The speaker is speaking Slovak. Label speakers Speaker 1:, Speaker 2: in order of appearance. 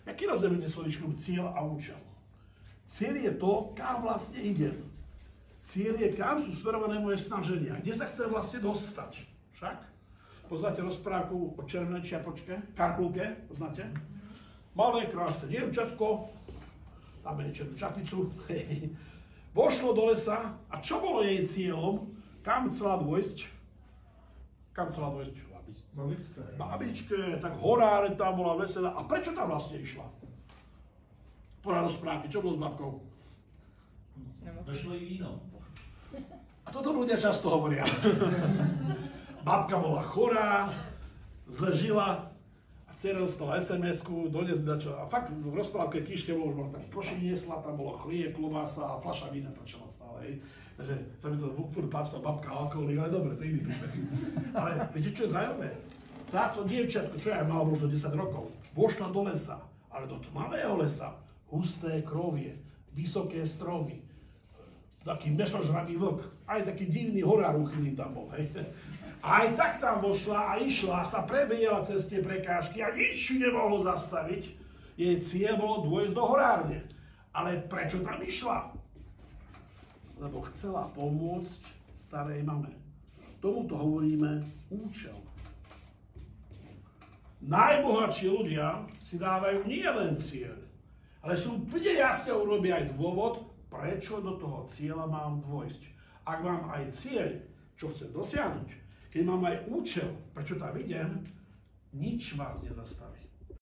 Speaker 1: Aký rozdiel medzi slovíčkom cieľ a účel? Cieľ je to, kam vlastne idem. Cieľ je, kam sú smerované moje snaženia. Kde sa chcem vlastne dostať. Však? Poznáte rozprávku o červenej čiapočke? Karkulke, poznáte? Malé, krásne dievčatko, tam je červenú čapicu, vošlo do lesa a čo bolo jej cieľom? Kam chcela dôjsť? Kam chcela dôjsť? Babičke, tak horáre tam bola veselá. A prečo tam vlastne išla? Podľa rozprávky, čo bolo s babkou?
Speaker 2: Došlo i víno.
Speaker 1: A toto ľudia často hovoria. Babka bola chorá, zle žila a dcera dostala SMS-ku, dojde dačo. A fakt v rozprávke knižke už bola taký košík niesla, tam bolo chlieb, klobása a fľaša vína trčala stále. Hej. Takže sa mi to furt páčila babka alkoholík, ale dobre, to je iný príbeh. Ale viete, čo je zaujímavé? Táto dievčatko, čo ja mala možno 10 rokov, vošla do lesa, ale do tmavého lesa, husté krovie, vysoké stromy, taký mesožravý vlk, aj taký divný horár uchylný tam bol, hej. Aj tak tam vošla a išla, sa prebejela cez tie prekážky a nič ju nemohlo zastaviť. Jej cieľ bolo dôjsť do horárne. Ale prečo tam išla? Lebo chcela pomôcť starej mame. Tomuto hovoríme účel. Najbohatší ľudia si dávajú nie len cieľ, ale sú úplne jasne urobia aj dôvod, prečo do toho cieľa mám dôjsť. Ak mám aj cieľ, čo chcem dosiahnuť, keď mám aj účel, prečo tam idem, nič vás nezastaví.